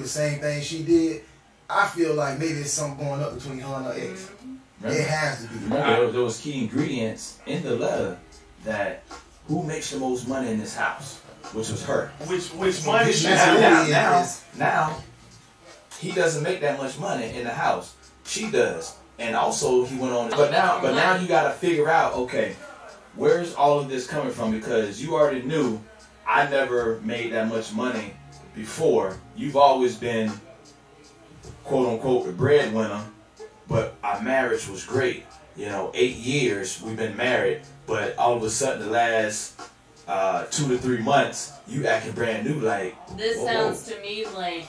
the same thing she did, I feel like maybe there's something going up between her and her ex. It has to be. Remember, there was key ingredients in the letter that who makes the most money in this house, which was her. Which money should now, he doesn't make that much money in the house. She does. And also he went on, but now you gotta figure out, okay, where's all of this coming from? Because you already knew I never made that much money before. You've always been, quote unquote, the breadwinner, but our marriage was great. 8 years we've been married, but all of a sudden the last 2 to 3 months, you acting brand new. Like, this sounds to me like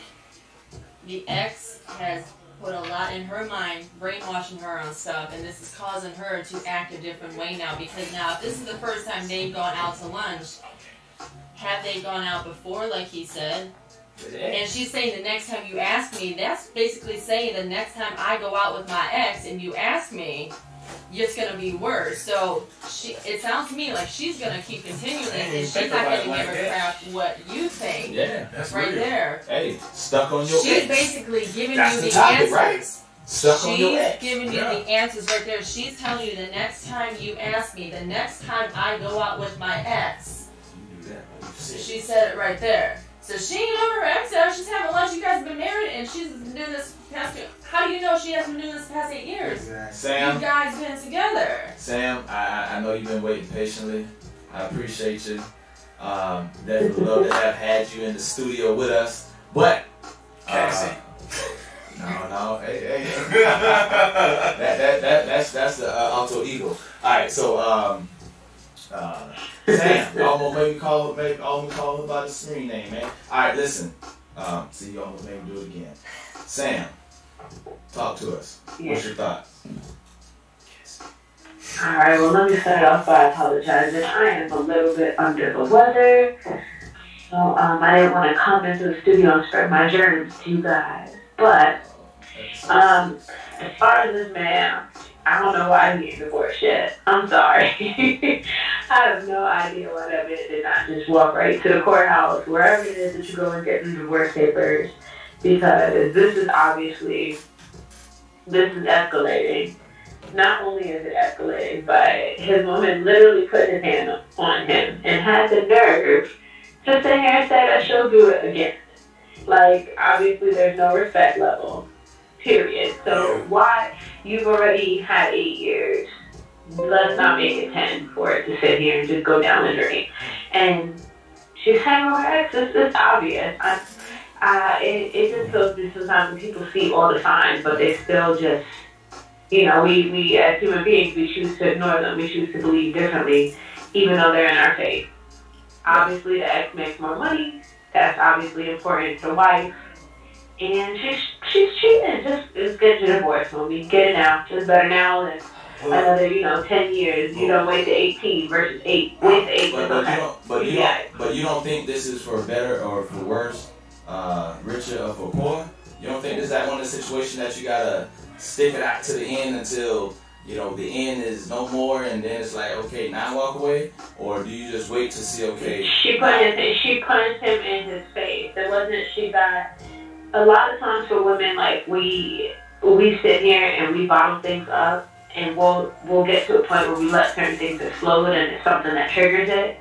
the ex has put a lot in her mind, brainwashing her on stuff, and this is causing her to act a different way now. Because now, if this is the first time they've gone out to lunch, have they gone out before, like he said? And she's saying the next time you ask me, that's basically saying the next time I go out with my ex and you ask me, it's going to be worse. So it sounds to me like she's going to keep continuing, and she's not going to give a crap what you think. Yeah, that's right there. Hey, stuck on your She's ex. basically giving that's you the topic, answers. Right? Stuck on your ex. She's giving you the answers right there. She's telling you the next time you ask me, the next time I go out with my ex. You do that. She said it right there. So she ain't over her ex out. She's having lunch. You guys have been married, and she's been doing this past. How do you know she hasn't been doing this past 8 years? Exactly. Sam, you guys been together. Sam, I know you've been waiting patiently. I appreciate you. Definitely love to have had you in the studio with us. But Cassie. No, hey. that's the alter ego. All right, so Sam, you almost made me call her by the screen name, man. All right, listen. See, you almost made me do it again. Sam, talk to us. What's your thoughts? Alright, well, let me start off by apologizing. I am a little bit under the weather, so I didn't want to come into the studio and spread my germs to you guys. But as far as this man, I don't know why he ain't divorced yet. I'm sorry. I have no idea why that man did not just walk right to the courthouse, wherever it is that you go and get the divorce papers, because this is escalating. Not only is it escalating, but his woman literally put his hand on him and had the nerve to sit here and say that she'll do it again. Like, obviously there's no respect level. Period. So why, you've already had 8 years, let's not make it 10 for it to sit here and just go down the drain. And she's hanging with her ex. It's obvious. It just feels that sometimes people see all the signs, but they still just, we as human beings, we choose to ignore them. We choose to believe differently, even though they're in our face. Obviously, the ex makes more money. That's obviously important to the wife. And she's cheating. Just get your divorce, homie. Get it now. Just better now than another, 10 years. You don't wait to 18 versus 8. Wait to 8. But you don't think this is for better or for worse, richer or for poor? You don't think this is that one of the situations that you gotta stick it out to the end until the end is no more, and then it's like, okay, now walk away? Or do you just wait to see, okay? She punched him in his face. It wasn't, she got, a lot of times for women, like, we sit here and we bottle things up, and we'll get to a point where we let certain things explode, and it's something that triggers it.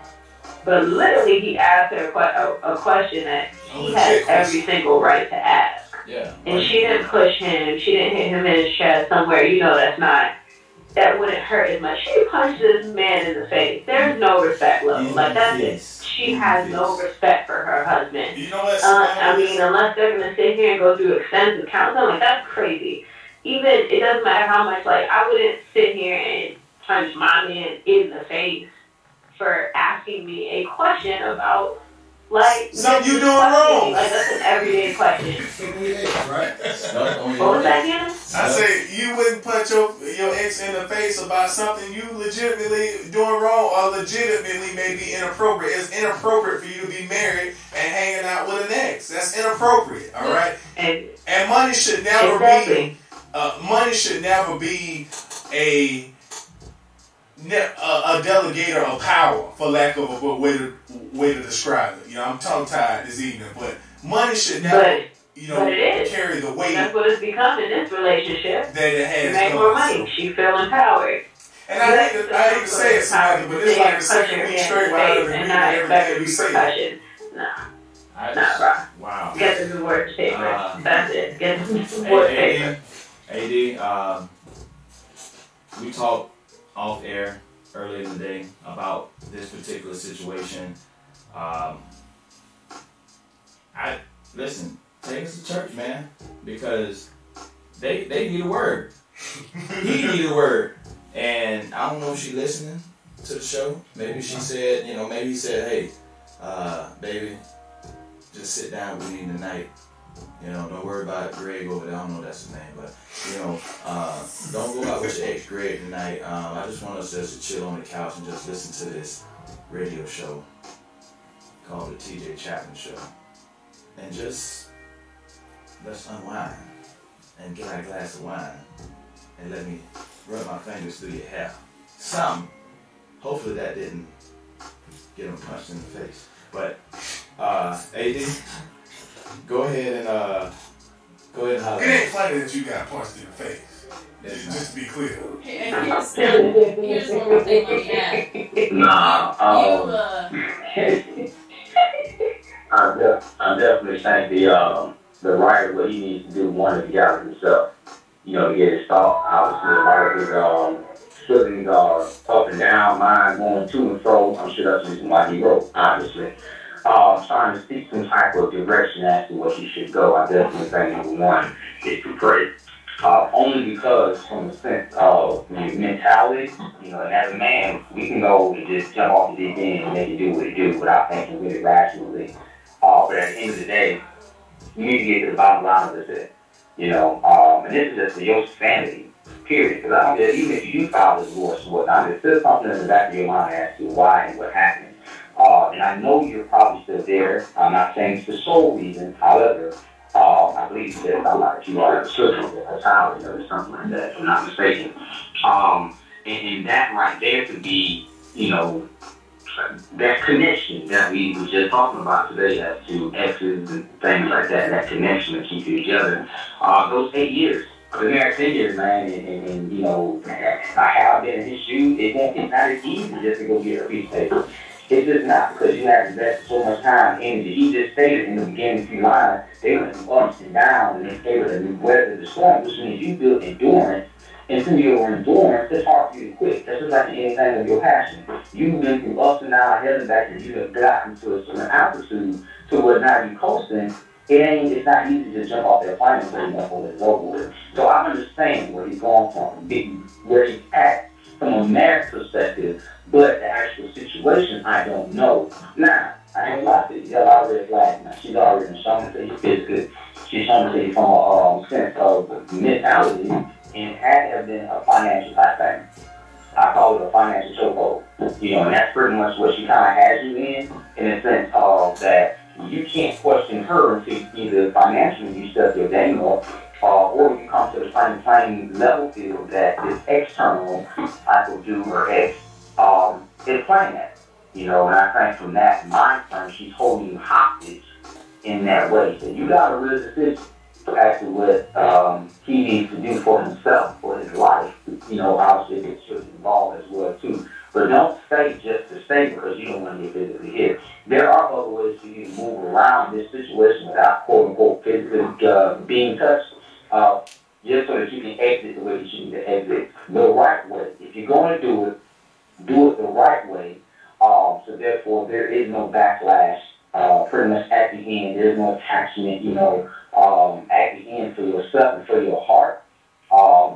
But literally, he asked her a question that he has every single right to ask. Yeah. And she didn't push him. She didn't hit him in his chest somewhere. That wouldn't hurt as much. She punched this man in the face. There's no respect level. Like, she has no respect for her husband. You know what? Unless they're going to sit here and go through extensive counseling, like, that's crazy. Even, it doesn't matter how much, like, I wouldn't sit here and punch my man in the face for asking me a question about, like, something you doing wrong. Like, that's an everyday question. Right? What was that again? I say you wouldn't punch your ex in the face about something you legitimately doing wrong or legitimately may be inappropriate. It's inappropriate for you to be married and hanging out with an ex. That's inappropriate. All right. And money should never be. Money should never be a delegator of power, for lack of a way to describe it. I'm tongue-tied this evening, but money should never. But it is. carry the weight. That's what it's become in this relationship. That it has. You make more money. She feel empowered. And I hate to say it, somebody, but it's like the second week straight without agreeing with everything we say. Nah, bro. Wow. Get this is word paper. That's it. Get this is word paper. AD, we talked off air earlier in the day about this particular situation. Listen, take us to church, man, because they need a word. He need a word. And I don't know if she listening to the show. Maybe she said, maybe he said, hey, baby, just sit down with me tonight. Don't worry about Greg over there. I don't know if that's his name, but, don't go out with your ex Greg tonight. I just want us just to chill on the couch and just listen to this radio show called the TJ Chatman Show. And just, let's unwind and get our glass of wine and let me run my fingers through your hair. Something. Hopefully that didn't get him punched in the face. But, AD, go ahead and holler. It ain't funny that you got punched in the face. Just to be clear. And here's one more thing let me add. I definitely think the writer, what he needs to do, one is to get out of himself. To get his thought. Obviously, the writer is feeling up and down, mind going to and fro. I'm sure that's the reason why he wrote, obviously. Trying to seek some type of direction as to what he should go. I definitely think number one is to pray. Only because from the sense of mentality, and as a man, we can go and just jump off the deep end and make it do what it do without thinking really rationally. But at the end of the day, you need to get to the bottom line of this. And this is just for your sanity, period. Because I don't care, even if you do file a divorce or whatnot, there's still something in the back of your mind as to why and what happened. And I know you're probably still there. I'm not saying it's the sole reason. However, I believe you said something like you are children or a child or something like that, if I'm not mistaken. And that right there could be, that connection that we were just talking about today as to exes and things like that, that connection that keep you together. Those 8 years. I've been married 10 years, man, and I have been in his shoes. It's not as easy just to go get a piece of paper. It's just not, because you have invested so much time and energy. He just stated in the beginning few lines, they went through ups and downs, and they able to weather the storm, which means you build endurance. And through your endurance, it's hard for you to quit. That's just like anything of your passion. You've been through ups and downs, ahead and back, and you have gotten to a certain altitude to where now you're coasting. It's not easy to jump off that plane and it's over with. So I understand where he's going from, where he's at from a marriage perspective, but the actual situation, I don't know. Now, I ain't lie to you. Y'all already flagged. Now, she's already shown to you physically. She's shown to you from a sense of mentality, and had to have been a financial type thing. I call it a financial chokehold. And that's pretty much what she kind of has you in a sense of that you can't question her until either financially you step your game up, or you come to the same level field that this external type of dude or ex is playing at. And I think from that mind frame, she's holding you hostage in that way. So you got a real decision as to what he needs to do for himself, for his life. Obviously it should involve as well too. But don't stay just to stay because you don't want to get physically hit. There are other ways for you to move around this situation without quote unquote physically being touched, just so that you can exit the way that you need to exit the right way. If you're going to do it the right way. So therefore there is no backlash. Pretty much at the end, there's no attachment, at the end for yourself and for your heart.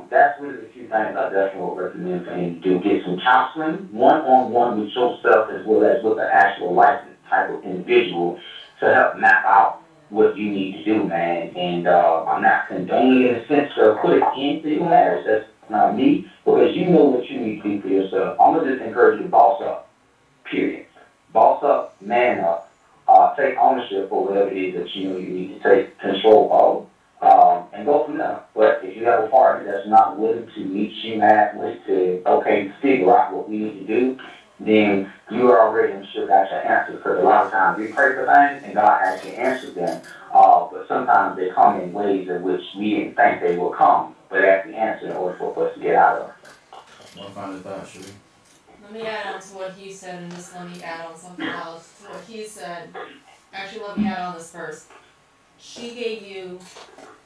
That's really the few things I definitely would recommend for him to do. Get some counseling, one-on-one with yourself as well as with the actual licensed type of individual to help map out what you need to do, man. And I'm not condoning in the sense of put it into your marriage. That's not me, because you know what you need to do for yourself. I'm going to just encourage you to boss up, period. Boss up, man up. Take ownership for whatever it is that you know you need to take control of, and go from there. But if you have a partner that's not willing to meet you halfway to, figure out what we need to do, then you are already, I'm sure, got your answer. Because a lot of times we pray for things and God actually answers them. But sometimes sometimes they come in ways in which we didn't think they would come, but that's the answer in order for us to get out of. One final thought, Sheree. Let me add on to what he said, and just let me add on something else to what he said. Actually, let me add on this first. She gave you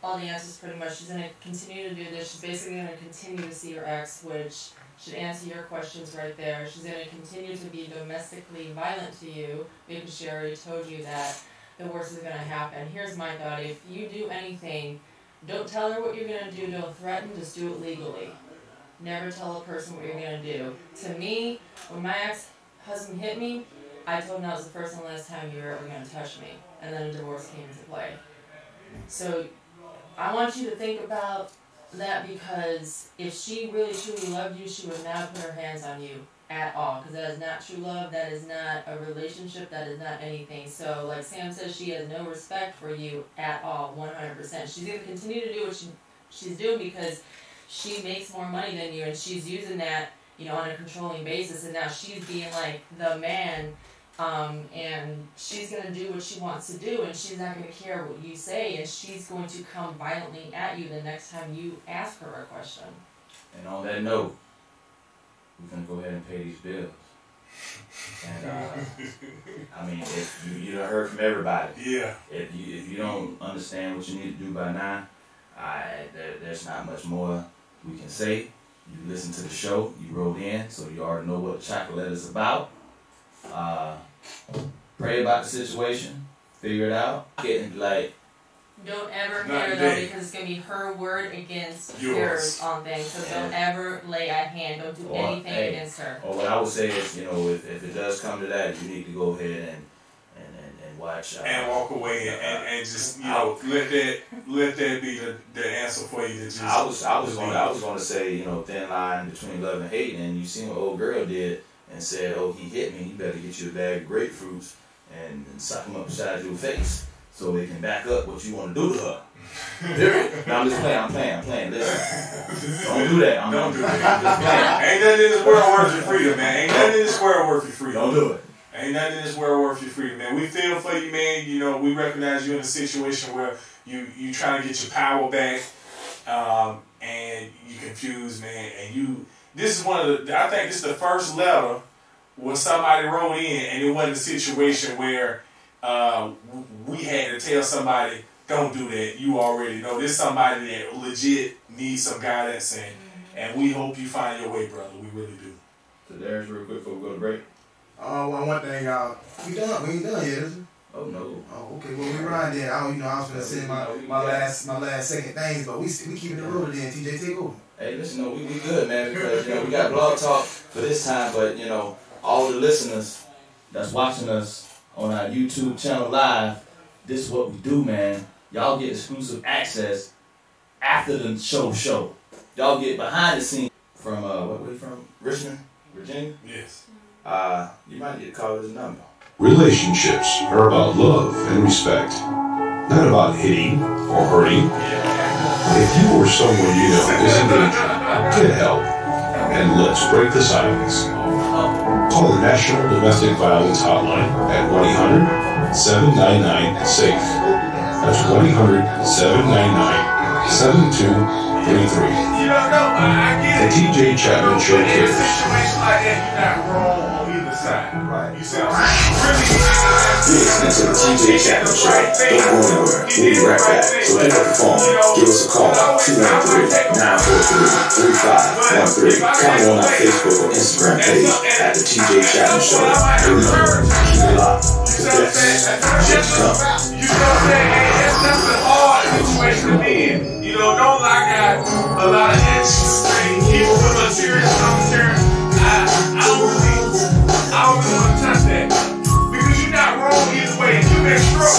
all the answers pretty much. She's going to continue to do this. She's basically going to continue to see her ex, which should answer your questions right there. She's going to continue to be domestically violent to you, because she already told you that the worst is going to happen. Here's my thought. If you do anything, don't tell her what you're going to do. Don't threaten. Just do it legally. Never tell a person what you're going to do. To me, when my ex-husband hit me, I told him that was the first and last time you were ever going to touch me. And then a divorce came into play. So I want you to think about that, because if she really truly loved you, she would not put her hands on you at all. Because that is not true love. That is not a relationship. That is not anything. So like Sam says, she has no respect for you at all, 100%. She's going to continue to do what she's doing because she makes more money than you, and she's using that, you know, on a controlling basis, and now she's being like the man, and she's going to do what she wants to do, and she's not going to care what you say, and she's going to come violently at you the next time you ask her a question. And on that note, we're going to go ahead and pay these bills. And I mean, if you done heard from everybody. Yeah. If you don't understand what you need to do by now, there's not much more we can say. You listen to the show, you wrote in, so you already know what the chocolate is about. Pray about the situation, figure it out. Getting like, don't ever hit her though, because it's gonna be her word against yours on things. So don't ever lay a hand. Don't do anything against her. Or what I would say is, you know, if it does come to that, you need to go ahead and watch and walk away and just, you know, let that be the answer for you. That just I was going to say, you know, thin line between love and hate, and you seen what old girl did and said, oh, he hit me, you better get you a bag of grapefruits and suck them upside your face so they can back up what you want to do to her. Period. No, I'm just playing. I'm playing. Listen, don't do that. Don't do that. Ain't nothing in this world worth your freedom, man. Ain't nothing in this world worth your freedom. Don't do it. Ain't nothing in this world worth your freedom, man. We feel for you, man. You know, we recognize you in a situation where you trying to get your power back, and you confused, man. And this is one of the, I think this is the first letter where somebody wrote in, and it wasn't a situation where we had to tell somebody, don't do that. You already know. This is somebody that legit needs some guidance, and we hope you find your way, brother. We really do. So Darius, real quick before we go to break. Well, one thing, we done. We ain't done yet, is it? Oh no. Oh, okay. Well, we run then. I was gonna say my last second things, but we keeping it rolling then. TJ, take over. Hey, listen, no, we good, man, because you know we got blog talk for this time, but you know all the listeners that's watching us on our YouTube channel live, this is what we do, man. Y'all get exclusive access after the show. Y'all get behind the scenes from where you from? Richmond, Virginia. Yes. You might need to call his number. Relationships are about love and respect, not about hitting or hurting. If you or someone you know is in danger, get help, and let's break the silence. Call the National Domestic Violence Hotline at 1-800-799-SAFE. That's 1-800-799-7233. The TJ Chatman Show cares. Right. You You're listening to the TJ Chatman Show. Don't go anywhere. We'll be right back. So pick up the phone. Give us a call. 213-943-3513. Comment on our Facebook or Instagram page at the TJ Chatman Show. Remember, keep it locked. The best yet to come. You know what I'm saying? That's a hard situation to be in. You know, don't I got a lot of issues. Even with a serious concern, I don't really want to touch that. Because you're not wrong either way. If you've been struck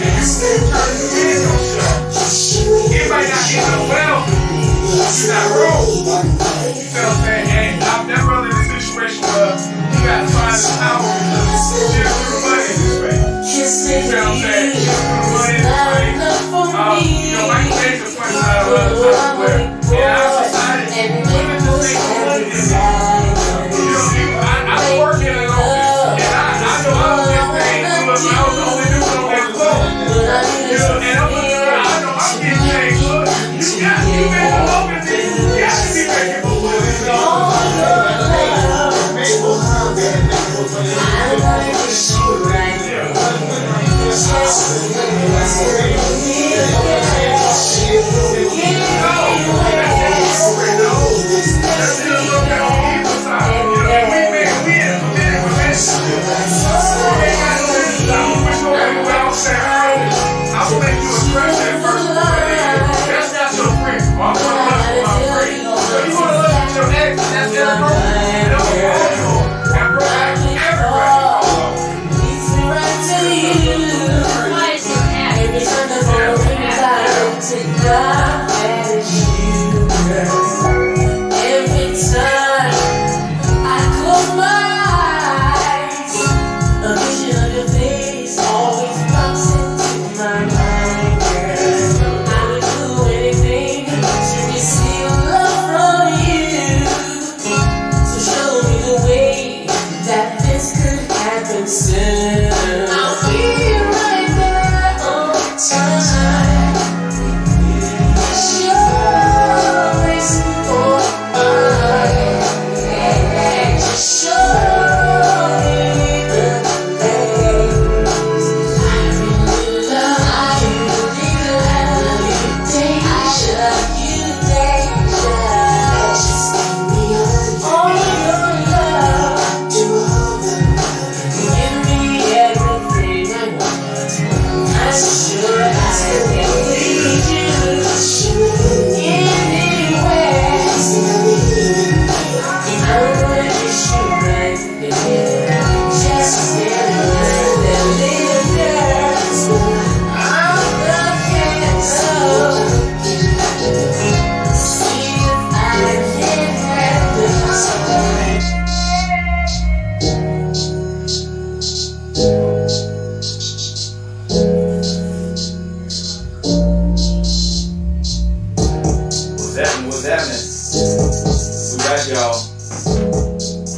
and you turn the head on yourself, it might not end up well. You're not wrong. You know what I'm saying? And I've never been in a situation where you got to find the power because she has put money in this way. You know what I'm saying? She has put money in this way. You know, Michael Jackson pointed out where, what's happening? We back, y'all.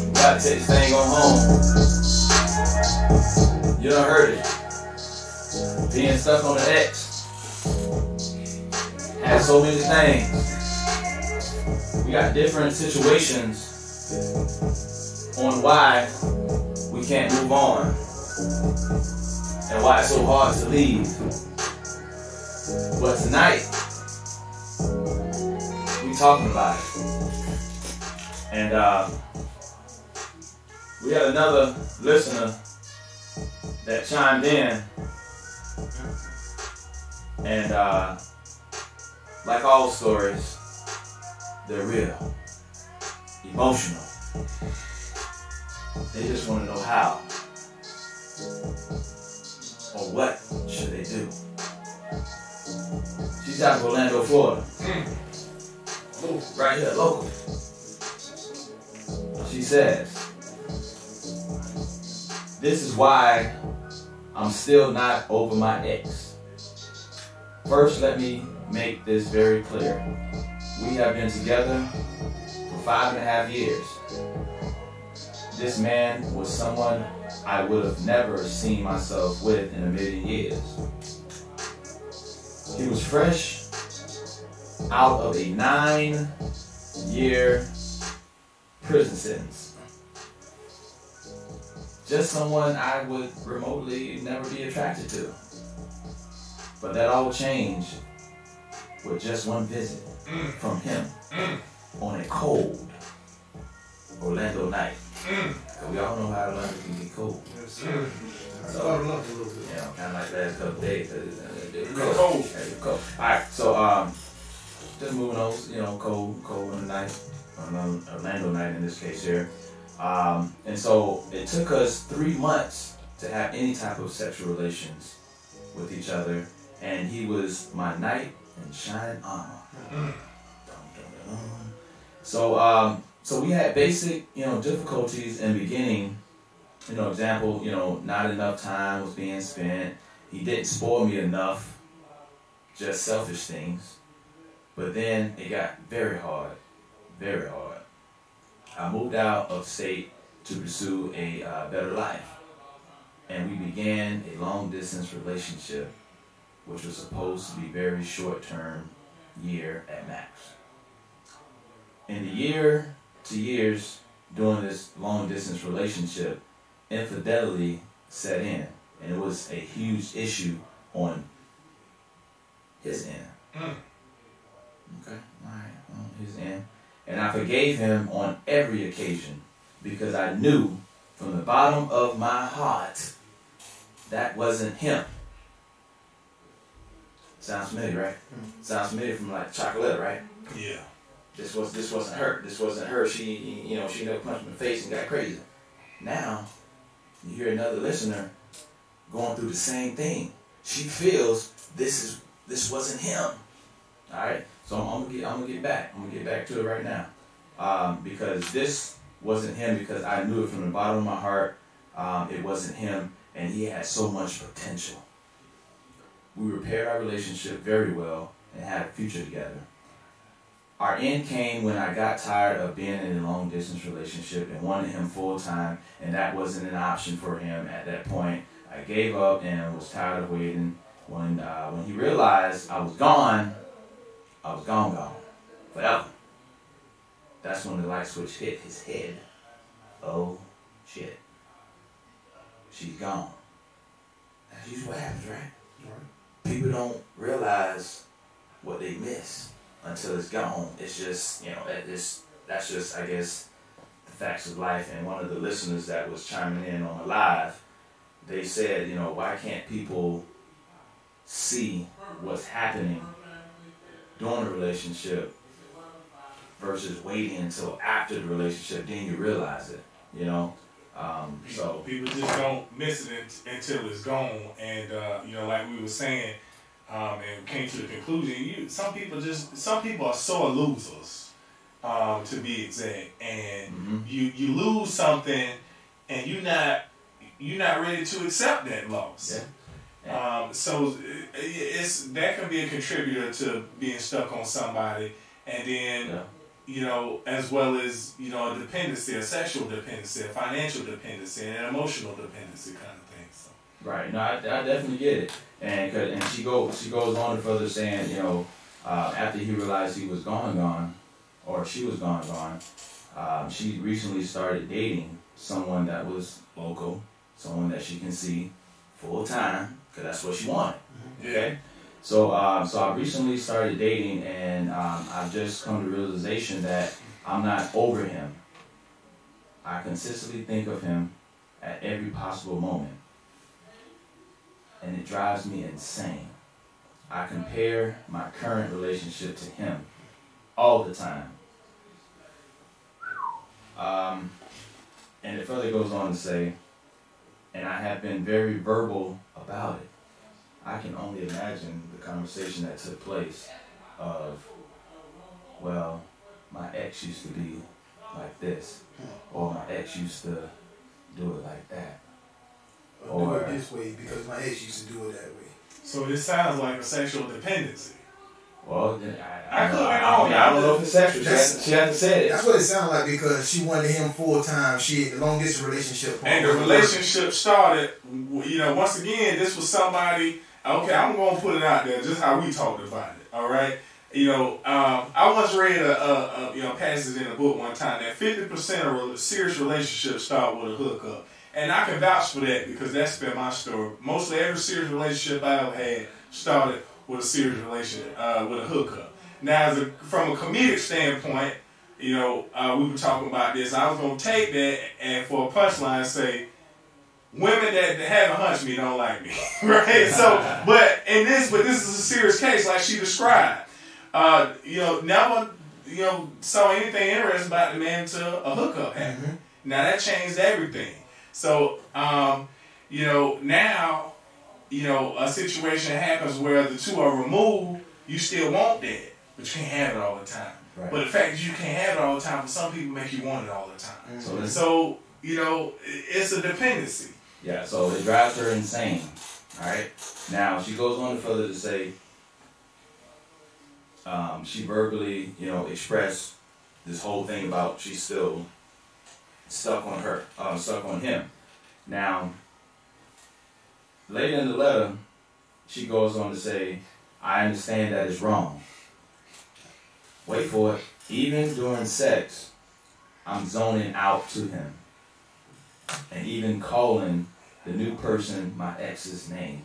We about to take this thing on home. You done heard it. Being stuck on the X has so many things. We got different situations on why we can't move on and why it's so hard to leave. But tonight, we talking about it. And we had another listener that chimed in. And like all stories, they're real, emotional. They just want to know how or what should they do. She's out of Orlando, Florida. Right here, local. She says, this is why I'm still not over my ex. First, let me make this very clear. We have been together for 5.5 years. This man was someone I would have never seen myself with in a million years. He was fresh out of a 9-year prison sentence. Just someone I would remotely never be attracted to. But that all changed with just one visit from him on a cold Orlando night. We all know how Orlando can get cold. Yes, sir. So, a little bit. you know, kind of like last couple days. It was Cold. cold. All right, so just moving on. You know, cold on the night, on Orlando night in this case here. And so it took us 3 months to have any type of sexual relations with each other, and he was my knight in shining armor. So so we had basic, you know, difficulties in the beginning. You know, example, you know, not enough time was being spent. He didn't spoil me enough, just selfish things. But then it got very hard, very hard. I moved out of state to pursue a better life. And we began a long distance relationship, which was supposed to be very short term, year at max. In the year to years during this long distance relationship, infidelity set in, and it was a huge issue on his end. Okay, alright, on his end. And I forgave him on every occasion because I knew from the bottom of my heart that wasn't him. Sounds familiar, right? Sounds familiar from like Chocolate, right? Yeah. This wasn't her. This wasn't her. She, you know, she never punched me in the face and got crazy. Now, you hear another listener going through the same thing. She feels this wasn't him. All right. So I'm gonna get back to it right now, because this wasn't him because I knew it from the bottom of my heart. It wasn't him, and he had so much potential. We repaired our relationship very well and had a future together. Our end came when I got tired of being in a long distance relationship and wanted him full time, and that wasn't an option for him at that point. I gave up and was tired of waiting. When he realized I was gone forever. That's when the light switch hit his head. Oh shit, she's gone. That's usually what happens, right? People don't realize what they miss until it's gone. It's just, you know, that's just, I guess, the facts of life. And one of the listeners that was chiming in on the live, they said, you know, why can't people see what's happening during the relationship versus waiting until after the relationship, then you realize it, you know? So people just don't miss it until it's gone. And you know, like we were saying, and came to the conclusion, some people are sore losers, to be exact. And you lose something, and you're not ready to accept that loss. Yeah. So that can be a contributor to being stuck on somebody. and then as well as a dependency, a sexual dependency, a financial dependency, and an emotional dependency kind of thing. So. Right. No, I definitely get it. And she goes on to further saying, after he realized he was gone, or she was gone, she recently started dating someone that was local, someone that she can see full time, because that's what she wanted. Okay. So I recently started dating, and I've just come to the realization that I'm not over him. I consistently think of him at every possible moment, and it drives me insane. I compare my current relationship to him all the time. And it further goes on to say, and I have been very verbal about it. I can only imagine the conversation that took place of, well, my ex used to be like this, or my ex used to do it like that. Or do it this way because my ex used to do it that way. So this sounds like a sexual dependency. Well, I could be wrong. I don't know if it's sexual. She hasn't said it. That's what it sounded like, because she wanted him full time. She had the long distance relationship. And the relationship started, once again, this was somebody, okay, I'm going to put it out there just how we talked about it, all right? I once read a passage in a book one time that 50% of serious relationships start with a hookup. And I can vouch for that because that's been my story. Mostly every serious relationship I ever had started with a serious relationship, with a hookup. Now, from a comedic standpoint, we were talking about this. I was going to take that and for a punchline say, women that haven't hunched me don't like me, right? So, but this is a serious case like she described. Never, saw anything interesting about the man until a hookup happened. Mm-hmm. Now that changed everything. So, now, a situation happens where the two are removed, you still want that, but you can't have it all the time. Right. But the fact that you can't have it all the time, for some people, make you want it all the time. Mm-hmm. So it's a dependency. Yeah, so it drives her insane. All right. Now, she goes on further to say, she verbally, expressed this whole thing about she's still stuck on him. Now, later in the letter, she goes on to say, I understand that it's wrong. Wait for it. Even during sex, I'm zoning out to him. And even calling the new person my ex's name.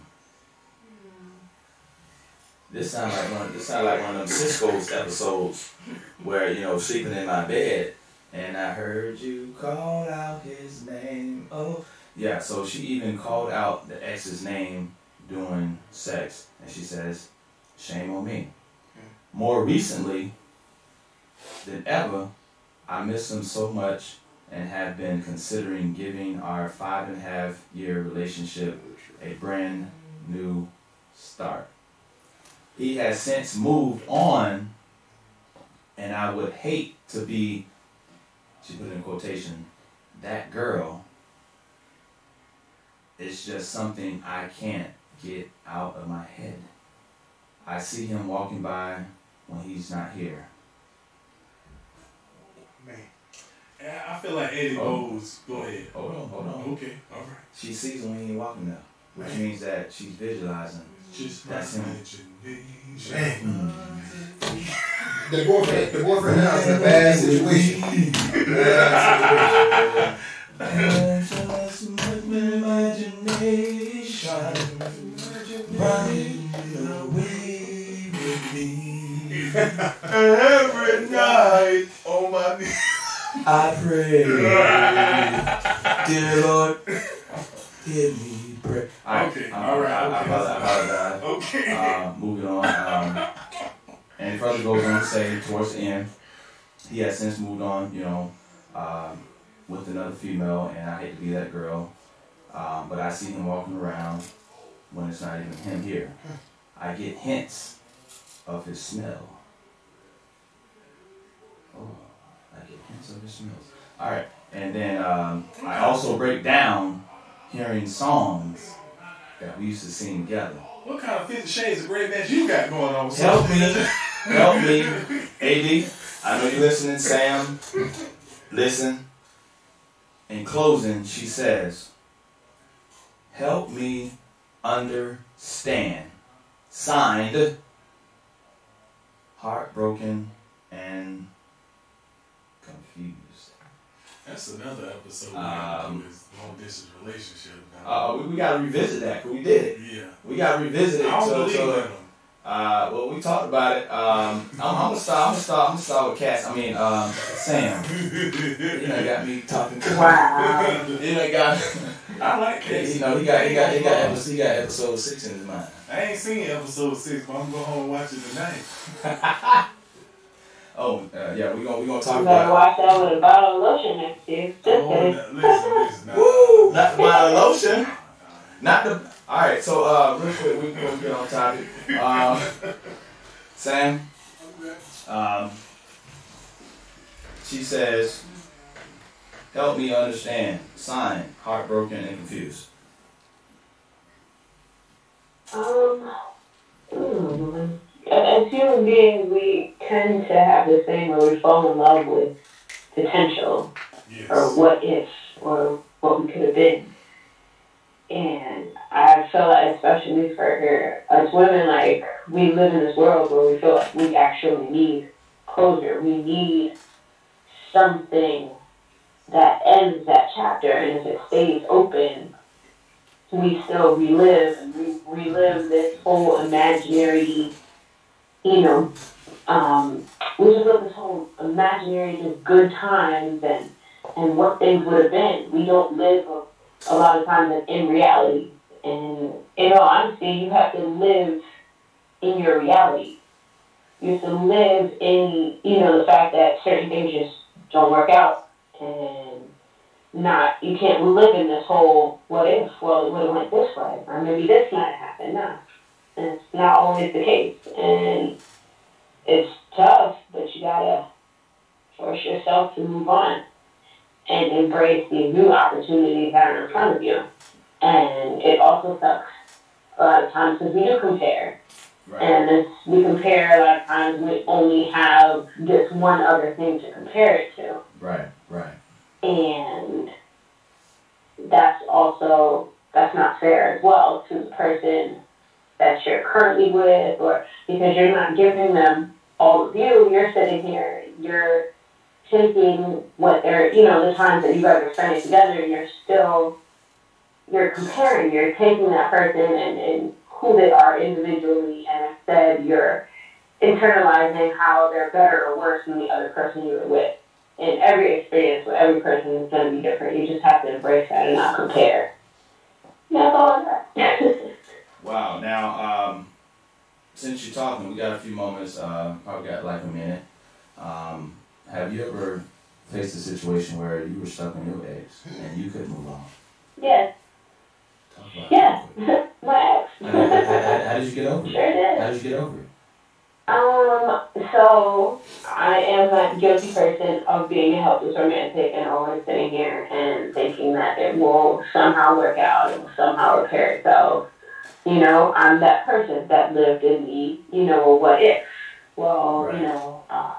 This sounds like one of them Cisco's episodes where, sleeping in my bed, and I heard you call out his name. Oh, yeah. So she even called out the ex's name during sex, and she says, "Shame on me." More recently than ever, I miss him so much and have been considering giving our 5.5-year relationship a brand new start. He has since moved on, and I would hate to be, she put in quotation, that girl. It's just something I can't get out of my head. I see him walking by when he's not here. Man. Yeah, I feel like Eddie goes. Go ahead. Hold on. Okay, all right. She sees him when he ain't walking now, which means that she's visualizing. That's him. Man. The boyfriend now is in a bad situation. Just imagination running away with me. Every night on my knees I pray, dear Lord, give me prayer. Okay, all right. I apologize. Okay. Moving on. And he further goes on to say, towards the end, he has since moved on, with another female, and I hate to be that girl, but I see him walking around when it's not even him here. I get hints of his smell. Oh, I get hints of his smells. All right, and then I also break down hearing songs that we used to sing together. What kind of 50 Shades of Grey mess you got going on? Help me Help me, AD. I know you're listening, Sam. Listen. In closing, she says, help me understand. Signed, heartbroken and confused. That's another episode we gotta do is long distance relationship. We gotta revisit that because we did it. Yeah. We gotta revisit it. I don't believe in them. Well, we talked about it. I'm gonna start with Cass. Sam. You know, got me talking. Wow. You know, got. I like Cass. You know, he got episode 6 in his mind. I ain't seen episode 6, but I'm gonna go home and watch it tonight. Yeah, we gonna talk You better about. watch that with a bottle of lotion next to you. Listen. Woo! Not the bottle of lotion. Not the. All right, so real quick, we can get on topic. Sam. She says, "Help me understand." Signed, heartbroken and confused. As human beings, we tend to have this thing where we fall in love with potential, Yes. or what if, or what we could have been. And I feel like, especially for her, as women, like, we live in this world where we feel like we actually need closure. We need something that ends that chapter, and if it stays open, we still relive and relive this whole imaginary, we just live this whole imaginary just good times and what things would have been. We don't live a lot of times in reality. And in all honesty, you have to live in your reality. You have to live in, the fact that certain things just don't work out. And you can't live in this whole, what if, well, it would have went this way, or maybe this might have happened. No. And it's not always the case. And it's tough, but you gotta force yourself to move on and embrace these new opportunities that are in front of you. And it also sucks a lot of times because we do compare. Right. And we compare a lot of times, we only have this one other thing to compare it to. Right. And that's not fair as well to the person that you're currently with, or because you're not giving them all of you, you're sitting here, you're taking what they're, the times that you guys are spending together, and you're comparing, you're taking that person and who they are individually, and instead you're internalizing how they're better or worse than the other person you were with. And every experience with every person is going to be different. You just have to embrace that and not compare. And that's all I got. Wow. Now, since you're talking, we got a few moments, probably got like a minute. Have you ever faced a situation where you were stuck on your ex and you couldn't move on? Yes. Talk about Yeah. My ex. How did you get over it? Sure did. How did you get over it? So I am that guilty person of being a helpless romantic and always sitting here and thinking that it will somehow work out, it will somehow repair itself. I'm that person that lived in the, what if? Well, right.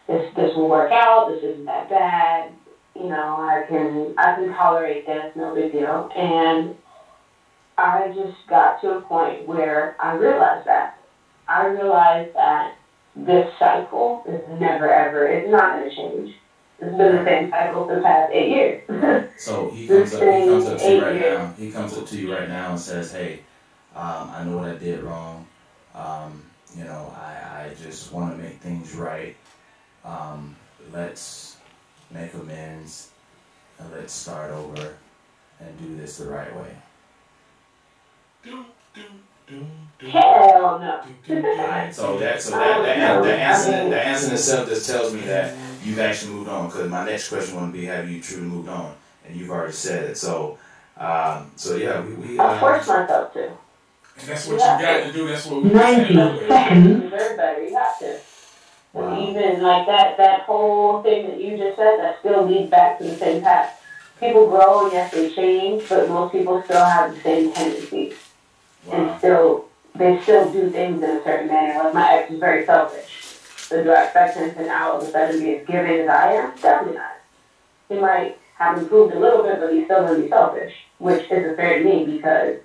This will work out, this isn't that bad, I can tolerate this, no big deal. And I just got to a point where I realized that this cycle is never ever, it's not going to change. It's been the same cycle for the past 8 years. So he comes up to you right now. He comes up to you right now and says, "Hey, I know what I did wrong. I just want to make things right. Let's make amends and let's start over and do this the right way." Hell no. Right. So the answer itself just tells me that you've actually moved on. Because my next question would be, have you truly moved on? And you've already said it. So yeah, we I forced myself to. And that's what you got to do. That's what we 90 seconds. Everybody, you have to. Wow. Even like that whole thing that you just said, that still leads back to the same path. People grow, and yes, they change, but most people still have the same tendencies. Wow. And they still do things in a certain manner. Like my ex ex is very selfish. So do I expect him to now all of a sudden be as giving as I am? Definitely not. He might have improved a little bit, but he's still going to be selfish, which isn't fair to me because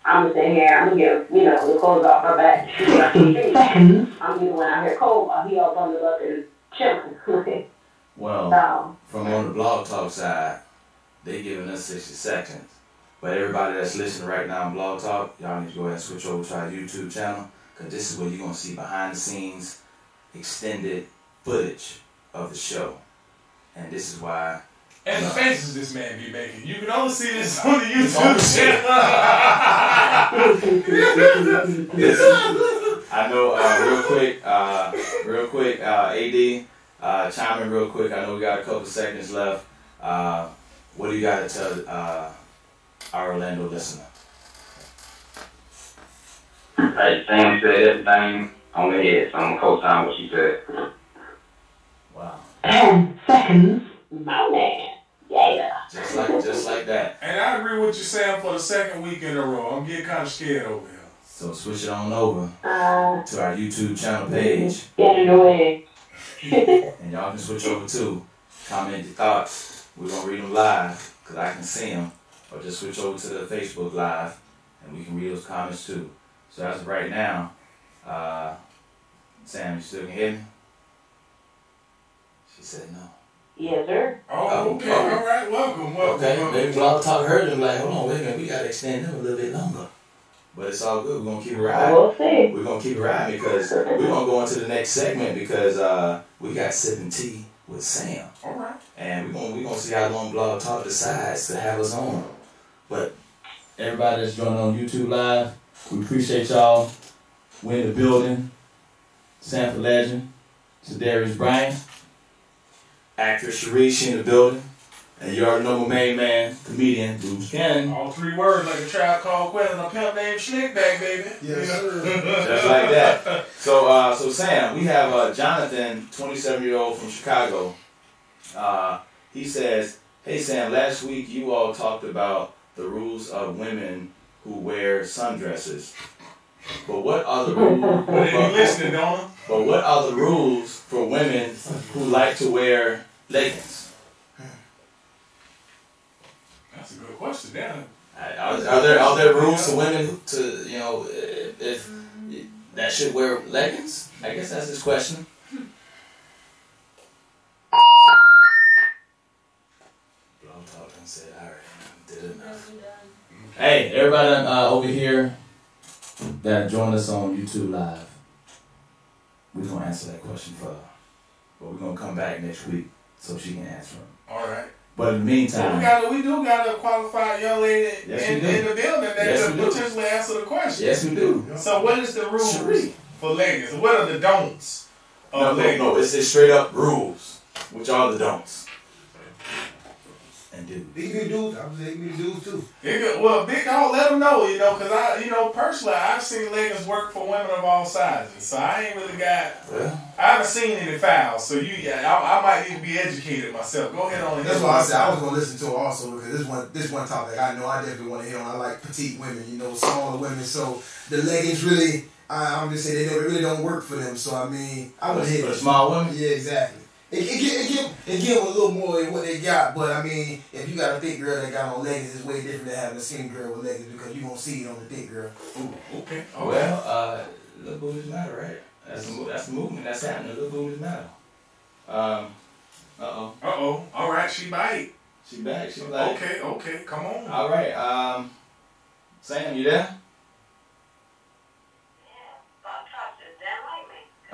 I'm going to sit here, I'm going to get, the clothes off my back. I'm the one out here cold while he all bundled up and chilling. Well, from on the Blog Talk side, they giving us 60 seconds. But everybody that's listening right now on Blog Talk, y'all need to go ahead and switch over to our YouTube channel, because this is where you're going to see behind the scenes extended footage of the show. And this is why. And the faces this man be making. You can only see this on the YouTube channel. I know, real quick, AD, chime in real quick. I know we got a couple seconds left. What do you got to tell our Orlando listener? Hey, Sam said everything on the head, so I'm going to co-sign what she said. Wow. 10 seconds, my man. Yeah. Just like that. And I agree with you, Sam, for the second week in a row. I'm getting kind of scared over here. So switch it on over to our YouTube channel page. Get in the way. And y'all can switch over too. Comment your thoughts. We're going to read them live because I can see them. Or just switch over to the Facebook Live and we can read those comments too. So as of right now, Sam, you still can hear me? She said no. Yes, sir. Oh, okay. All right. Welcome. Okay. Maybe Blog Talk heard him like, hold on, wait a minute, we got to extend them a little bit longer. But it's all good. We're going to keep it riding. We'll see. We're going to keep it riding because we're going to go into the next segment because we got Sipping Tea with Sam. All right. And we're gonna see how long Blog Talk decides to have us on. But everybody that's joining on YouTube Live, we appreciate y'all. We're in the building. Sanford legend, Darius Bryant. Actress Sharice in the building. And you already know my main man, comedian, Bruce Cannon. All 3 words like a Tribe Called Quest and a pimp named Slickback, baby. Yes, sir. Just like that. So Sam, we have Jonathan, 27-year-old from Chicago. He says, hey Sam, last week you all talked about the rules of women who wear sundresses. But what are the rules? But if you listening, don't But what are the rules for women who like to wear leggings? That's a good question, damn. Are there rules for women to if that should wear leggings? I guess that's his question. Blog Talk and said, all right, did enough. Hey, everybody over here that joined us on YouTube Live, we're gonna answer that question for her, but we're gonna come back next week so she can answer them. All right. But in the meantime, we do got a qualified young lady in the building that could potentially answer the question. Yes, we do. So what is the rules for leggings? What are the don'ts of leggings? No, it's just straight up rules, which are the don'ts. And do. They can be dudes. I was saying they can be dudes too. Well, Big Dog, let them know, because personally, I've seen leggings work for women of all sizes. So I ain't really got, I haven't seen any fouls. So I might need to be educated myself. Go ahead on. That's why I said I was gonna listen to it also because this one topic I know I definitely want to hit on. I like petite women, smaller women. So the leggings really, I'm just saying they really don't work for them. So I mean, I would hit for the small women. Yeah, exactly. It give them a little more than what they got, but I mean, if you got a thick girl that got on leggings, it's way different than having a skinny girl with leggings because you won't see it on the thick girl. Ooh, okay. Well, little booties matter, right? That's the movement that's happening. Little booties matter. All right, she bite. She back. She like. Okay. Come on. All right. Sam, you there?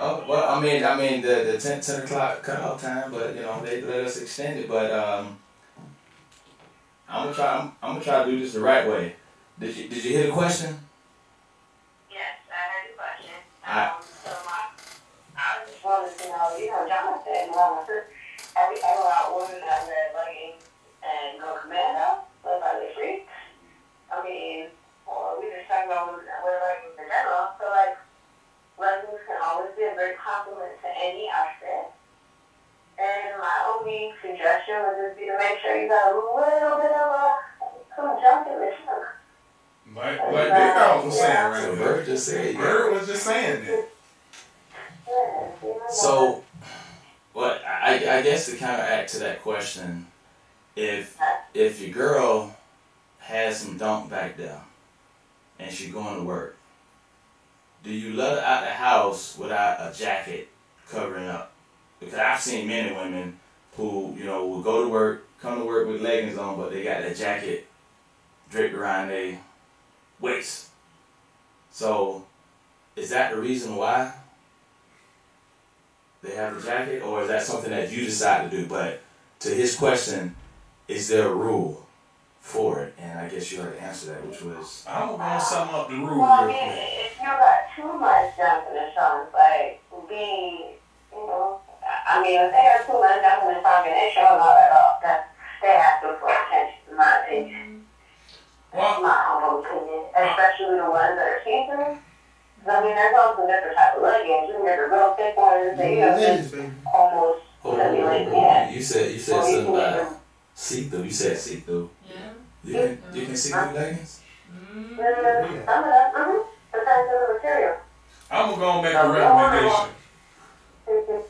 Oh, well, I mean the 10 o'clock cutoff time, but they let us extend it. But I'm gonna try to do this the right way. Did you hear the question? Yes, I heard the question. I was just wanting to know, John said, are we allowed women that wear leggings and go commando? Like, are they free? I mean, or we just talking about women that wear leggings in general. So, leggings can always be a great compliment to any outfit. And my only suggestion would just be to make sure you got a little bit of some junk in the trunk. Like Big Dog was saying, right? Bird just said. Bird was just saying that. So, what I guess to counteract to that question, if your girl has some dunk back there and she going to work, do you let her out the house without a jacket covering up? Because I've seen men and women who, will go to work, come to work with leggings on, but they got that jacket draped around their waist. So, is that the reason why they have the jacket, or is that something that you decide to do? But to his question, is there a rule for it? And I guess you already answered that, which was... I'm going to sum up the rule Well, I real mean, quick. if you got too much jumping and showing, like, if they have too much jumping and showing, they showing all that off. They have to for attention, in my opinion. That's my humble opinion. Especially the ones that are see-through. There's also different type of leggings. You can get the real thick ones that, just almost You said something about see-through. You said see-through. Yeah. You can see through leggings? Some of them, depends on the material. I'm going to go and make a recommendation.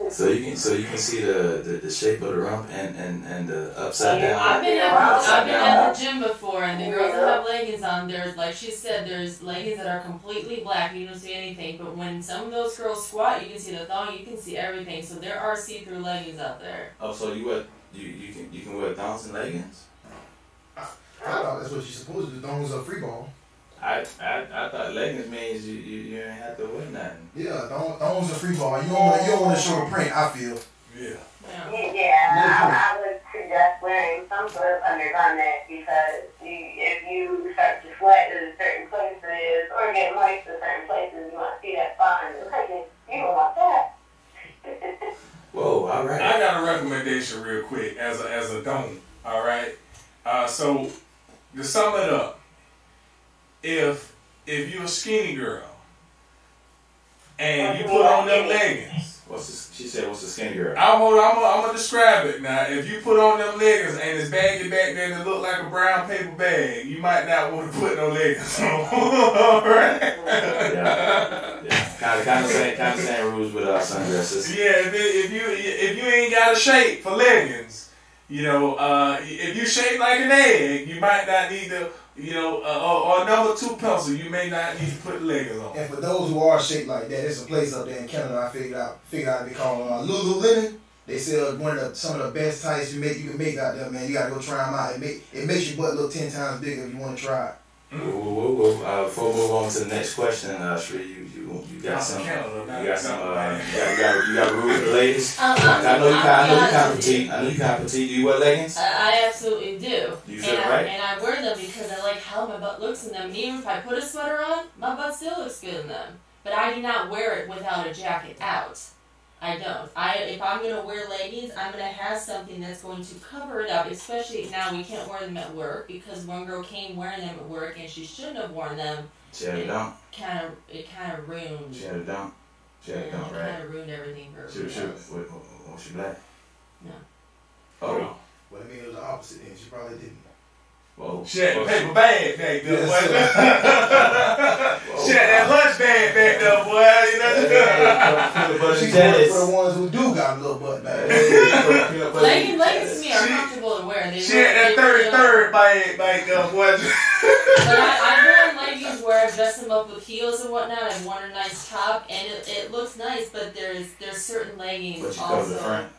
So you can see the shape of the rump and the upside down. I've been at the gym before, and the girls that have leggings on, there's, like she said, there's leggings that are completely black, you don't see anything, but when some of those girls squat, you can see the thong, you can see everything, so there are see-through leggings out there. Oh, so you can wear thongs and leggings? I thought that's what you're supposed to do. Thongs are free ball. I thought leggings means you ain't have to wear nothing. Yeah, thongs are free ball. You don't want to show a print, I feel. Yeah. I would suggest wearing some sort of undergarment because if you start to sweat in certain places or get moist in certain places, you want to see that spot in the leggings. You don't want that. Whoa, all right. I got a recommendation real quick as a don't. All right. So to sum it up, if you're a skinny girl and you put on them leggings, She said, what's the skinny girl? I'm gonna describe it now. If you put on them leggings and it's baggy back there and it look like a brown paper bag, you might not want to put no leggings on. All right? Yeah. Kind of same rules with sundresses. Yeah, if you ain't got a shape for leggings, if you shape like an egg, you might not need to, or number 2 pencil, you may not need to put leggings on. And for those who are shaped like that, there's a place up there in Canada I figured out they call Lululemon. They sell some of the best tights you can make out there, man. You gotta go try them out. It makes your butt look 10 times bigger if you want to try it. Whoa. Before we move on to the next question, Shree, you got some. You got rules for the ladies. I know you kind of petite. I know you kind of petite. Do you wear leggings? I absolutely do. You feel right? And I wear them because I like how my butt looks in them. And even if I put a sweater on, my butt still looks good in them. But I do not wear it without a jacket out. I don't. If I'm going to wear leggings, I'm going to have something that's going to cover it up, especially now we can't wear them at work because one girl came wearing them at work and she shouldn't have worn them. She had a dump. It kind of ruined. She had a dump. Right? It kind of ruined everything for her. Was she black? No. Oh. Well, I mean, it was the opposite then. She probably didn't. Whoa. She had the paper bag back there, boy. She had that lunch bag back there, boy. She's for the ones who do got a little butt back. Leggings to me are comfortable to wear. She had that third bag back there, boy. But I've worn leggings where I dress them up with heels and whatnot. I've worn a nice top, and it looks nice. But there's certain leggings But you also. cover the front?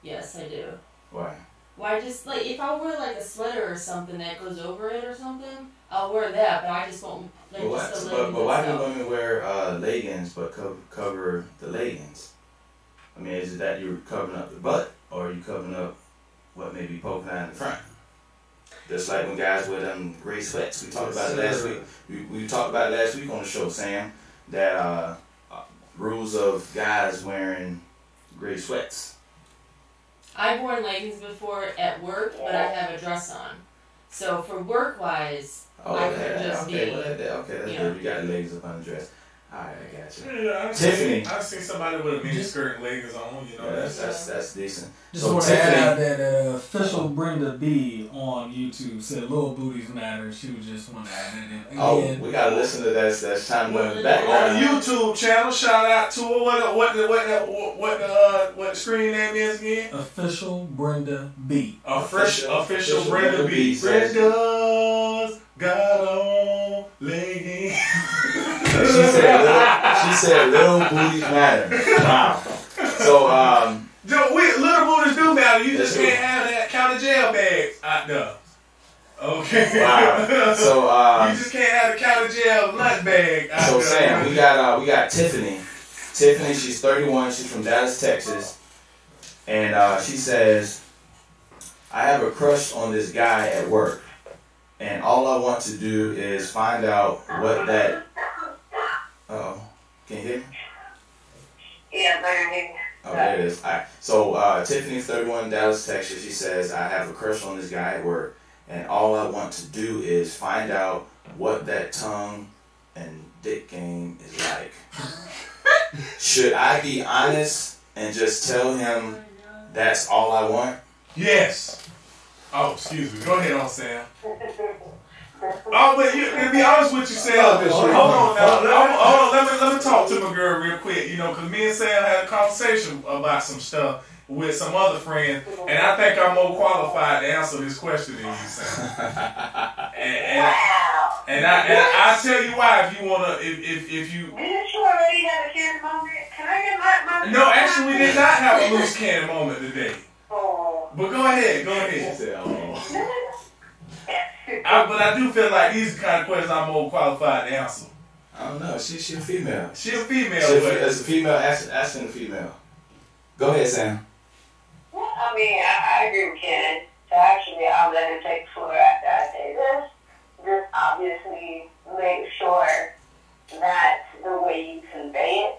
Yes, I do. Why? Why just if I wear like a sweater or something that goes over it or something, I'll wear that. But I just won't But why do women wear leggings but cover the leggings? I mean, is it that you're covering up the butt, or are you covering up what may be poking out in the front? Just like when guys wear them gray sweats. We talked about it last week. We talked about it last week on the show, Sam, that rules of guys wearing gray sweats. I've worn leggings before at work, but I have a dress on. So for work-wise, I could just be... Okay, that's good. You got the leggings up on the dress. Alright, I got you. Yeah, Tiffany. I've seen somebody with a mini skirt and leggings on. You know, Yeah, that's decent. Just So want to Tiffany, add that official Brenda B on YouTube said little booties matter. She was just want to add that in. Again, oh, we gotta listen to that. That's time going in the on background. YouTube channel. Shout out to her. What the screen name is again? official Brenda B. Official Brenda B. Brenda's got on leggings. She said little booties matter. Wow. So little booties do matter. You just can't have that county jail bags out there. Okay. wow. So you just can't have the county jail lunch bag out so there. Sam, we got Tiffany. Tiffany, she's 31. She's from Dallas, Texas, and she says, "I have a crush on this guy at work, and all I want to do is find out what that." Uh-oh. Can you hear me? Yeah, learning. Oh, there it is. All right. So Tiffany's 31, Dallas, Texas. She says, "I have a crush on this guy at work, and all I want to do is find out what that tongue and dick game is like. Should I be honest and just tell him that's all I want?" Yes. Oh, excuse me. Go ahead on, Sam. Oh, but to be honest with you, Sam, hold on now. Let me talk to my girl real quick, because me and Sam had a conversation about some stuff with some other friends, and I think I'm more qualified to answer this question than you, Sam. And I'll tell you why if you wanna, if you. Didn't you already have a candy moment? Can I get my No, actually, we did not have a loose cannon moment today. Oh. But go ahead. But I do feel like these are the kind of questions I'm more qualified to answer. I don't know. She a female. She a female. As a female asking a female. Go ahead, Sam. Well, I mean, I agree with Ken. So actually, I'll let him take the floor after I say this. Just obviously make sure that the way you convey it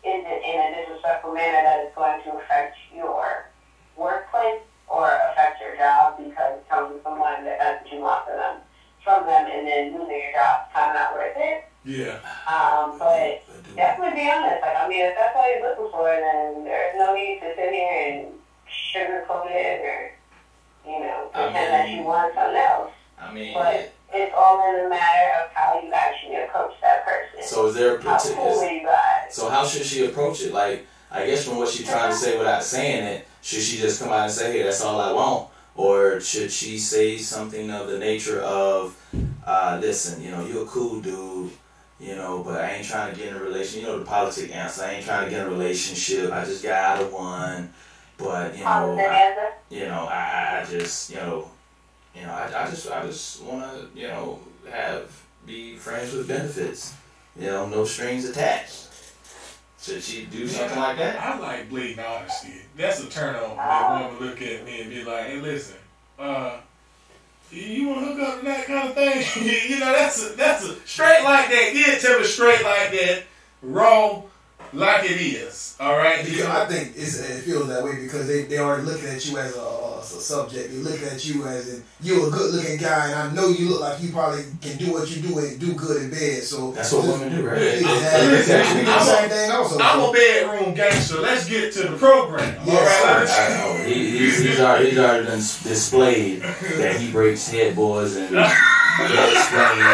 isn't in a disrespectful manner that is going to affect your workplace or affect your job because it comes from someone that that's what you want from them, and then losing your job is kind of not worth it. Yeah. But definitely be honest. Like, I mean, if that's all you're looking for, then there's no need to sit here and sugarcoat it or, pretend that you want something else. I mean, but it's all in the matter of how you actually approach that person. So is there a particular? How cool are you guys? So how should she approach it? Like, I guess from what she's trying to say without saying it, should she just come out and say, "Hey, that's all I want"? Or should she say something of the nature of, "Listen, you're a cool dude, but I ain't trying to get in a relationship." The politic answer. I ain't trying to get in a relationship. I just got out of one, but I just I just want to be friends with benefits. No strings attached. Should she do something like that? I like blatant honesty. That's a turn on when a woman look at me and be like, "Hey, listen, you want to hook up and that kind of thing?" That's a straight like that. Yeah, tell me straight like that, raw like it is. All right. Because I think it feels that way because they already looking at you as a subject. They're looking at you as in you're a good looking guy, and I know you look like you probably can do what you do and do good in bed. So that's what women do, right? Same thing also. I'm a bedroom gangster. Let's get to the program. Yes. All right. He's already displayed that he breaks headboards and explains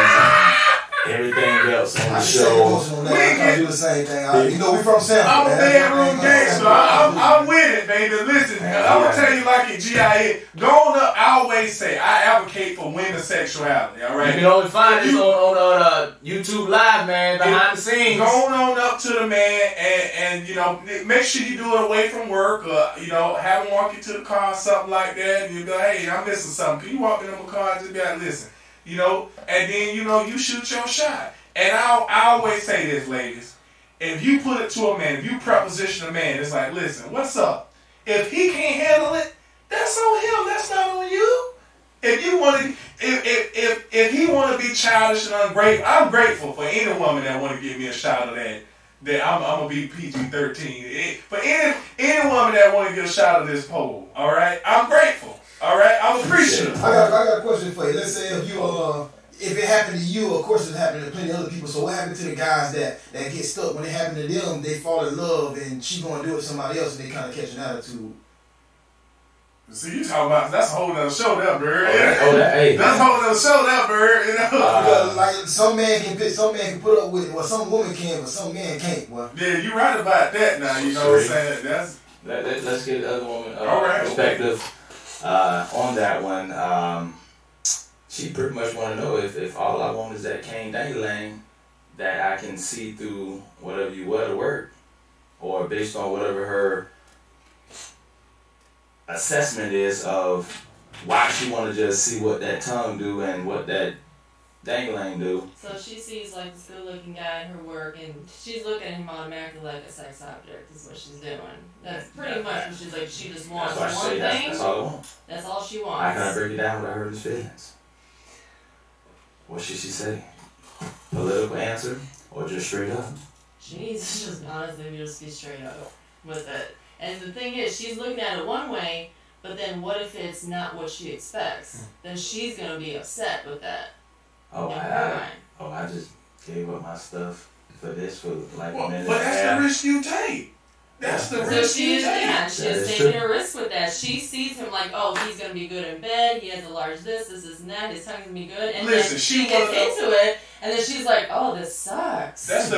everything else on the show. I do the same thing. We from South. I'm a bedroom gangster. I'm with it, baby. Listen, I'm gonna tell you like it, GIA. Going up, I always say I advocate for women's sexuality. All right. You can only find this on YouTube Live, man, behind the scenes. Going on up to the man and make sure you do it away from work. Have him walk you to the car, something like that. And you go, "Hey, I'm missing something. Can you walk me to my car and just be like, listen?" And then, you shoot your shot. And I always say this, ladies. If you put it to a man, if you preposition a man, it's like, "Listen, what's up?" If he can't handle it, that's on him. That's not on you. If you want to, if he want to be childish and ungrateful, I'm grateful for any woman that want to give me a shot of that. That I'm gonna be PG-13. For any woman that want to get a shot of this pole, all right, I'm grateful. All right, I'm appreciative. I got a question for you. Let's say if if it happened to you, of course it's happening to plenty of other people. So what happened to the guys that get stuck when it happened to them? They fall in love and she gonna do it to somebody else, and they kind of catch an attitude. See, you talking about that's a whole nother show, that bird. Hey. That's a whole nother show, that bird. You know, like some man can put up with it, well, some woman can, but some man can't. Well, yeah, you're right about that. Now, you know what I'm saying? That's. Let's get the other woman perspective on that one. She pretty much want to know if all I want is that cane dangling that I can see through whatever you wear to work, or based on whatever her assessment is of why she want to just see what that tongue do and what that dangling do. So she sees like this good-looking guy in her work, and she's looking at him automatically like a sex object. Is what she's doing. That's pretty much what she's like. She just wants one thing. That's all I want. That's all she wants. I kind of break it down without hurting his feelings. What should she say? Political answer or just straight up? She needs to just honestly just be straight up with it. And the thing is, she's looking at it one way, but then what if it's not what she expects? Then she's gonna be upset with that. I just gave up my stuff for this for like a minute. But that's the risk you take. That's the risk you take. Yeah, she's taking a risk with that. She sees him like, oh, he's gonna be good in bed. He has a large this, and that. His tongue's gonna be good. And then she gets into it, and then she's like, oh, this sucks. That's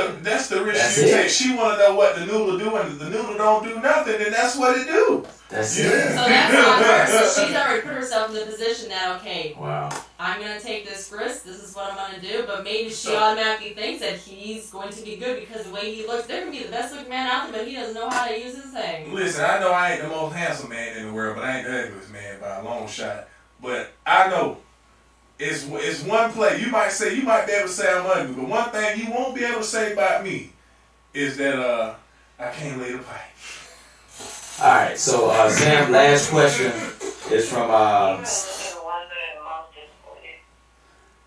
the risk you take. She wanna know what the noodle do, and if the noodle don't do nothing, then that's what it do. That's it. So that's on her. So she's already put herself in the position that, okay, wow, I'm going to take this risk. This is what I'm going to do. But maybe she automatically thinks that he's going to be good because the way he looks, they're going to be the best looking man out there, but he doesn't know how to use his thing. Listen, I know I ain't the most handsome man in the world, but I ain't the ugliest man by a long shot. But I know it's one play. You might be able to say I'm ugly, but one thing you won't be able to say about me is that I can't lay the pipe. Alright, so Sam, last question is from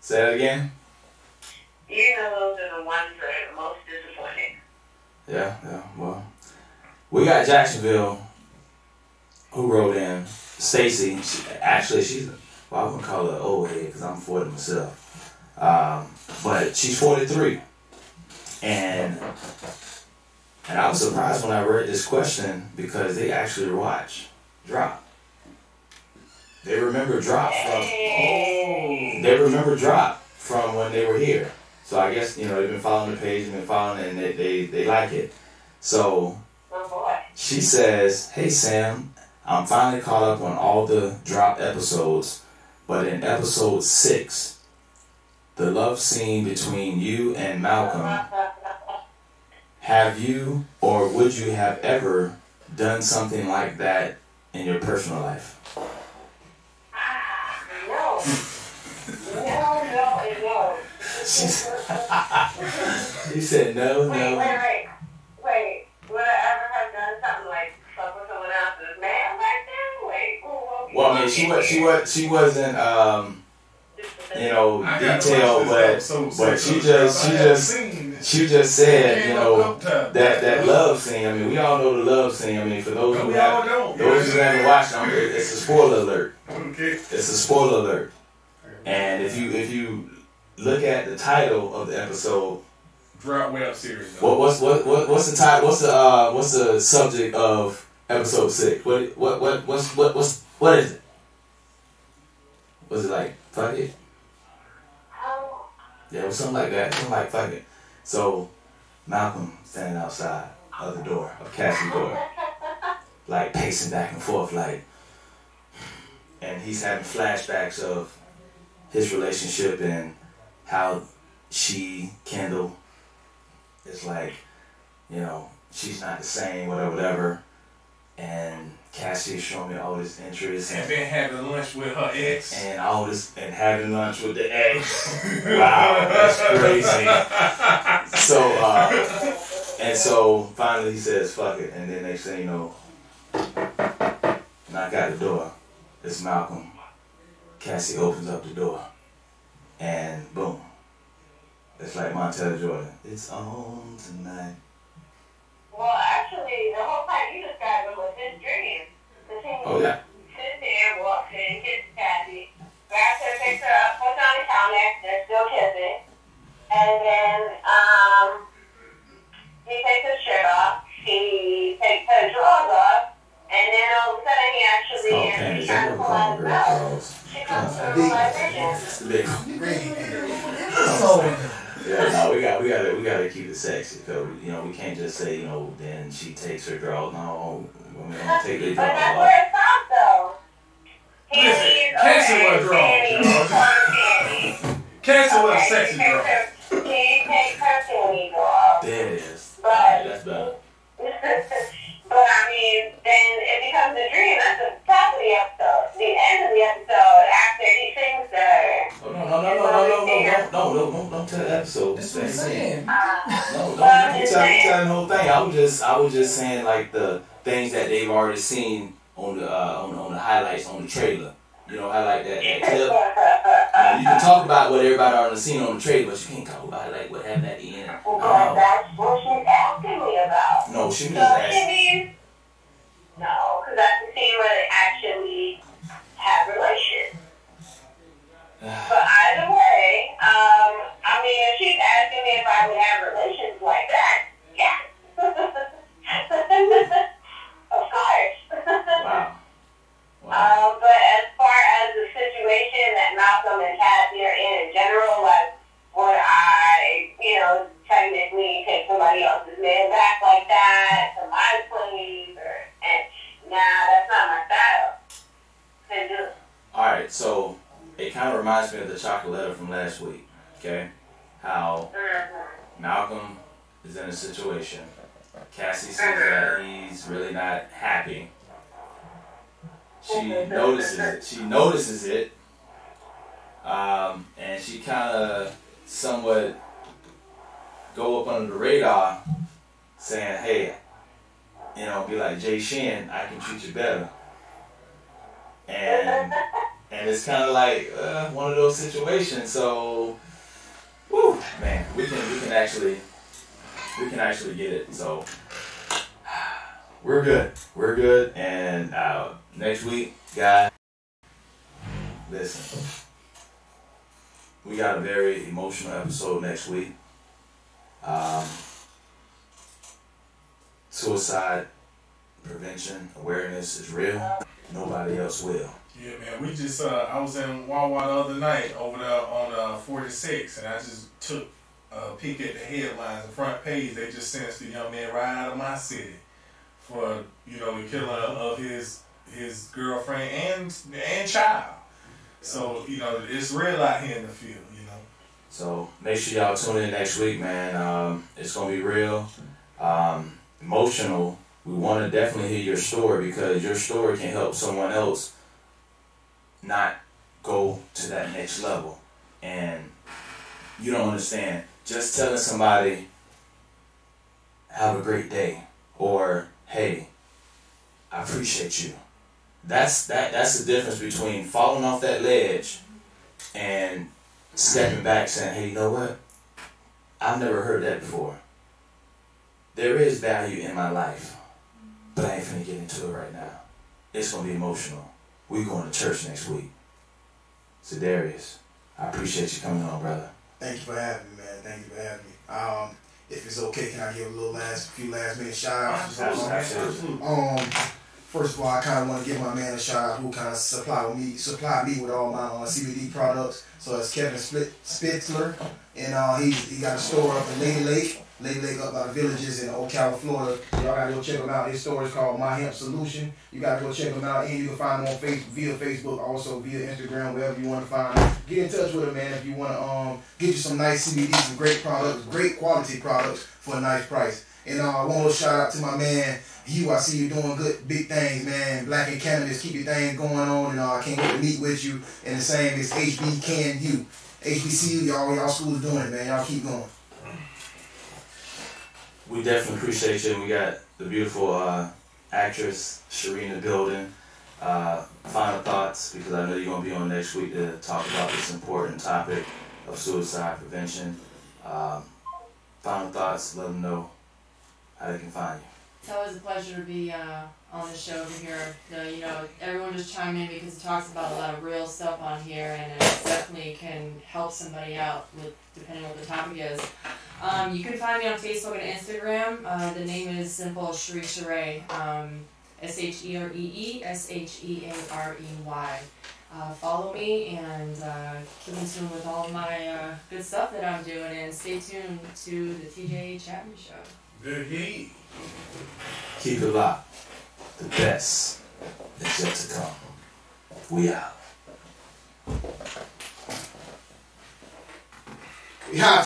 say that again? You know those are the ones that are the most disappointing. Yeah, well. We got Jacksonville who wrote in, Stacy. She's I wouldn't call her old head because I'm 40 myself. But she's 43. And I was surprised when I read this question because they actually watch Drop. They remember Drop from when they were here. So I guess, they've been following the page and they like it. So she says, hey Sam, I'm finally caught up on all the Drop episodes, but in episode 6, the love scene between you and Malcolm, have you or would you have ever done something like that in your personal life? No. She said no. Wait. Would I ever have done something like fuck with someone else's man back then? Wait. Well, I mean, she wasn't detailed, but she just said, that love scene. I mean, we all know the love scene. I mean, for those who haven't watched them, it's a spoiler alert. Okay. It's a spoiler alert. And if you look at the title of the episode, Drop web series. What's the title? What's the subject of episode 6? What is it? Was it like fuck it? Yeah, it was something like that. Something like fuck it. So Malcolm standing outside of the door, of Cassie's door, like pacing back and forth, and he's having flashbacks of his relationship and how Kendall, is like, she's not the same, whatever. And Cassie is showing me all this interest. And then having lunch with her ex. And all this, and having lunch with the ex. Wow, that's crazy. So finally he says, fuck it. And then next thing you know, knock out the door. It's Malcolm. Cassie opens up the door. And boom. It's like Montel Jordan. It's on tonight. Well, actually, the whole time you described it was his dream. Oh, yeah. Sits there, walks in, gets Cassie, grabs her, picks her up, puts her on the counter, that's takes her drawers off, and then all of a sudden he actually panties. I never call them girl drawers. she comes to the realization. It's the big So, yeah, no, we gotta keep it sexy. Cause we can't just say then she takes her drawers. No, women don't take their But drawers that's off. where it stops, though. Cancer wear drawers, y'all. Cancer wear sexy drawers. He takes her panties off. There it is. But, Alright, that's better. but I mean, then it becomes a dream. That's the top of the episode. The end of the episode, after he sings to her. Oh, no, don't tell that episode. That's what I'm saying. No, you telling the whole thing. I was just saying like the things that they've already seen on the highlights on the trailer. Highlight that clip. You can talk about what everybody already seen on the trailer, but you can't talk about like what happened at the end. Well, that's what she's asking me about. No, she was So just she asking. means no, because that's the scene where they actually have relations. But either way, I mean, if she's asking me if I would have relations like that, yeah. Of course. Wow. But as far as the situation that Malcolm and Cassie are in general, like, would I, technically take somebody else's man back like that to my place? Nah, that's not my style. Alright, so it kind of reminds me of the chocolate letter from last week, okay? How Malcolm is in a situation. Cassie says that he's really not happy. She notices it, and she kind of somewhat go up under the radar, saying, "Hey, be like Jay Shin, I can treat you better." And it's kind of like one of those situations. So, whew, man, we can actually get it. So we're good, and next week, guys, listen, we got a very emotional episode next week. Suicide prevention awareness is real. Nobody else will. Yeah, man. We just I was in Wawa the other night over there on 46, and I just took a peek at the headlines, the front page. They just sentenced the young man right out of my city for the killing of his girlfriend and child. So it's real out here in the field. So make sure y'all tune in next week, man. It's gonna be real, emotional. We want to definitely hear your story because your story can help someone else not go to that next level. And you don't understand. Just telling somebody, have a great day, or hey, I appreciate you. That's the difference between falling off that ledge and stepping back saying, hey, you know what? I've never heard that before. There is value in my life, but I ain't finna get into it right now. It's gonna be emotional. We going to church next week. So Darius, I appreciate you coming on, brother. Thank you for having me, man. Thank you for having me. If it's okay, can I give a few last minute shout outs? Absolutely. First of all, I kind of want to give my man a shout out who kind of supplied me with all my CBD products. So it's Kevin Spitzler, and he got a store up in Lady Lake up by the Villages in Ocala, Florida. Y'all gotta go check him out. His store is called My Hemp Solution. You gotta go check him out, and you can find him on via Facebook, also via Instagram, wherever you want to find him. Get in touch with him, man, if you want to get you some nice CBD, some great products, great quality products for a nice price. And one more shout out to my man Hugh. I see you doing good, big things, man. Black and Cannabis, keep your things going on, and I can't wait to meet with you. And the same as HBCU, y'all schools doing it, man. Y'all keep going. We definitely appreciate you. We got the beautiful actress Shereen in the building. Final thoughts, because I know you're going to be on next week to talk about this important topic of suicide prevention. Final thoughts, let them know how they can find you. It's always a pleasure to be on the show to hear everyone just chime in because it talks about a lot of real stuff on here, and it definitely can help somebody out with depending on what the topic is. You can find me on Facebook and Instagram. The name is simple Sheree Sheree, ShereeShearey. Follow me and keep in tune with all my good stuff that I'm doing, and stay tuned to the TJ Chatman Show. Good heat. Keep it locked. The best is yet to come. We out. Yeah.